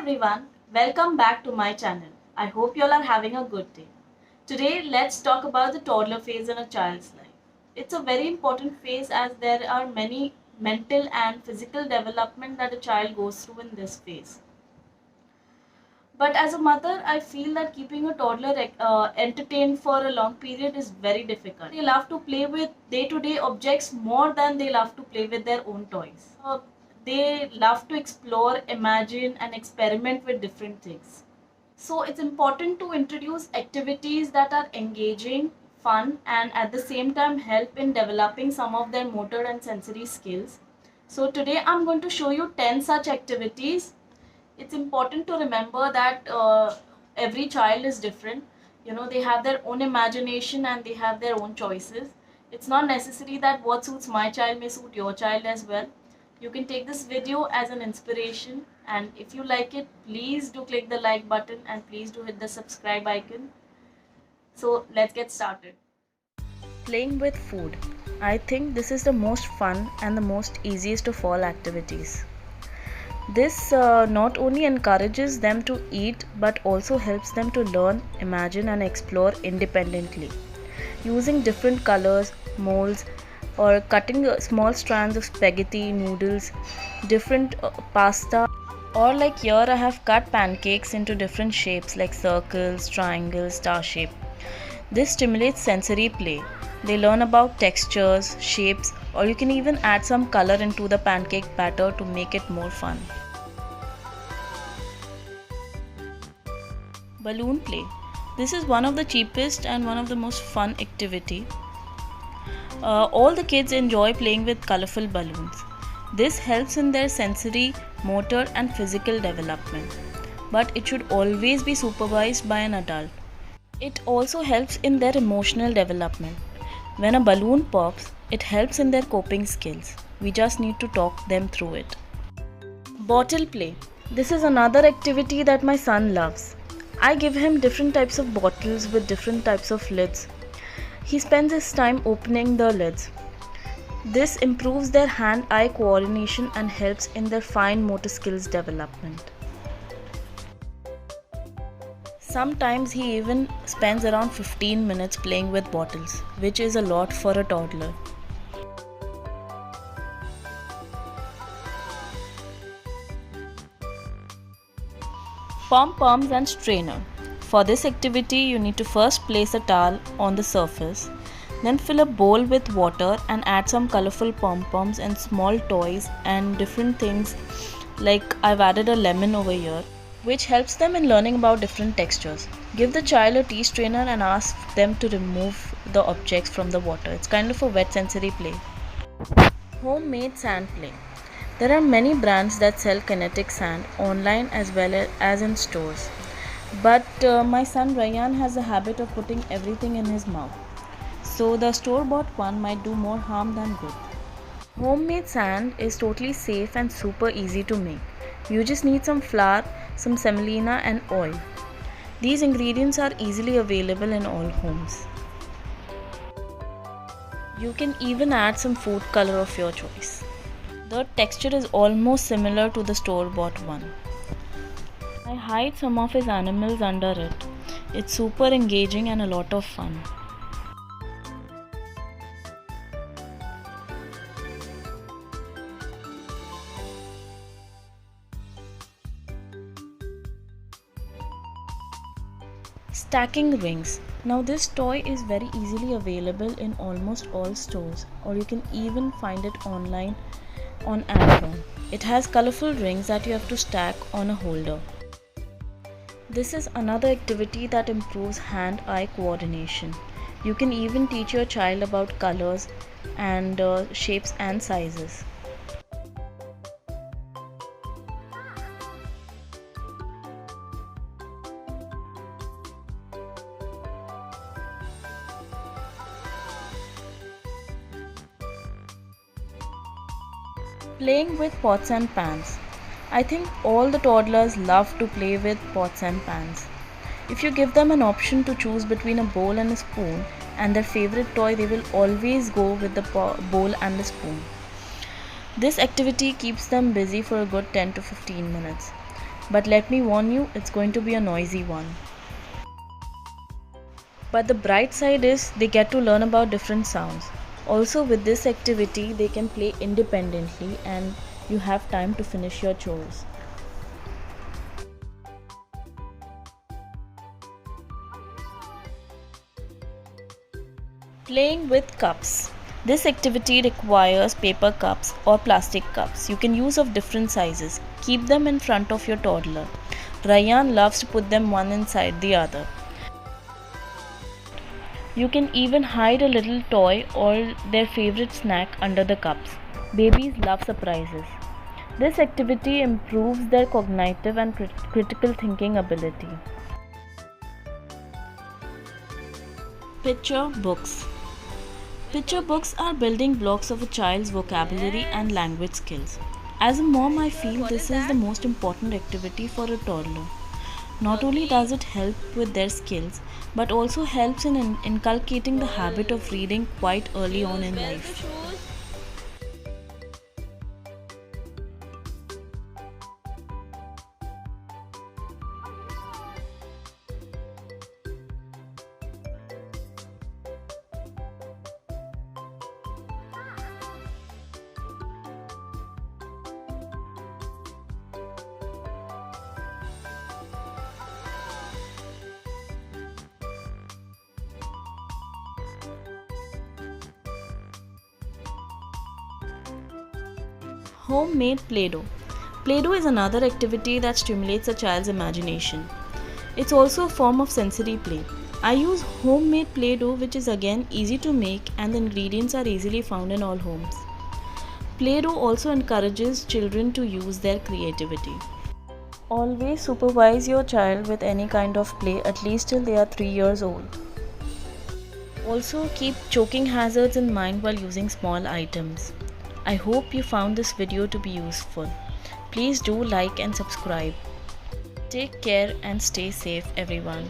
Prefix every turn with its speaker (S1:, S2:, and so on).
S1: everyone, welcome back to my channel. I hope you all are having a good day. Today let's talk about the toddler phase in a child's life. It's a very important phase as there are many mental and physical development that a child goes through in this phase. But as a mother, I feel that keeping a toddler entertained for a long period is very difficult. They love to play with day-to-day objects more than they love to play with their own toys. They love to explore, imagine, and experiment with different things. So it's important to introduce activities that are engaging, fun, and at the same time help in developing some of their motor and sensory skills. So today I'm going to show you 10 such activities. It's important to remember that every child is different. They have their own imagination and they have their own choices. It's not necessary that what suits my child may suit your child as well. You can take this video as an inspiration, and if you like it, please do click the like button and please do hit the subscribe icon. So let's get started. Playing with food. I think this is the most fun and the most easiest of all activities. This not only encourages them to eat but also helps them to learn, imagine and explore independently. Using different colors, molds, or cutting small strands of spaghetti, noodles, different pasta, or like here I have cut pancakes into different shapes like circles, triangles, star shape. This stimulates sensory play. They learn about textures, shapes, or you can even add some color into the pancake batter to make it more fun. Balloon play. This is one of the cheapest and one of the most fun activity. All the kids enjoy playing with colorful balloons. This helps in their sensory, motor and physical development. But it should always be supervised by an adult. It also helps in their emotional development. When a balloon pops, it helps in their coping skills. We just need to talk them through it. Bottle play. This is another activity that my son loves. I give him different types of bottles with different types of lids. He spends his time opening the lids. This improves their hand-eye coordination and helps in their fine motor skills development. Sometimes he even spends around 15 minutes playing with bottles, which is a lot for a toddler. Pom-poms and strainer. For this activity, you need to first place a towel on the surface, then fill a bowl with water and add some colorful pom-poms and small toys and different things, like I've added a lemon over here, which helps them in learning about different textures. Give the child a tea strainer and ask them to remove the objects from the water. It's kind of a wet sensory play. Homemade sand play. There are many brands that sell kinetic sand online as well as in stores. But my son Ryan has a habit of putting everything in his mouth. So the store-bought one might do more harm than good. Homemade sand is totally safe and super easy to make. You just need some flour, some semolina and oil. These ingredients are easily available in all homes. You can even add some food color of your choice. The texture is almost similar to the store-bought one. I hide some of his animals under it. It's super engaging and a lot of fun. Stacking rings. Now this toy is very easily available in almost all stores, or you can even find it online on Amazon. It has colorful rings that you have to stack on a holder. This is another activity that improves hand-eye coordination. You can even teach your child about colors and shapes and sizes. Playing with pots and pans. I think all the toddlers love to play with pots and pans. If you give them an option to choose between a bowl and a spoon and their favorite toy, they will always go with the bowl and the spoon. This activity keeps them busy for a good 10 to 15 minutes. But let me warn you, it's going to be a noisy one. But the bright side is they get to learn about different sounds. Also, with this activity, they can play independently and you have time to finish your chores. Playing with cups. This activity requires paper cups or plastic cups. You can use of different sizes. Keep them in front of your toddler. Ryan loves to put them one inside the other. You can even hide a little toy or their favorite snack under the cups. Babies love surprises. This activity improves their cognitive and critical thinking ability. Picture books. Picture books are building blocks of a child's vocabulary and language skills. As a mom, I feel this is the most important activity for a toddler. Not only does it help with their skills, but also helps in inculcating the habit of reading quite early on in life. Homemade Play-Doh. Play-Doh is another activity that stimulates a child's imagination. It's also a form of sensory play. I use homemade Play-Doh, which is again easy to make and the ingredients are easily found in all homes. Play-Doh also encourages children to use their creativity. Always supervise your child with any kind of play at least till they are 3 years old. Also keep choking hazards in mind while using small items. I hope you found this video to be useful. Please do like and subscribe. Take care and stay safe, everyone.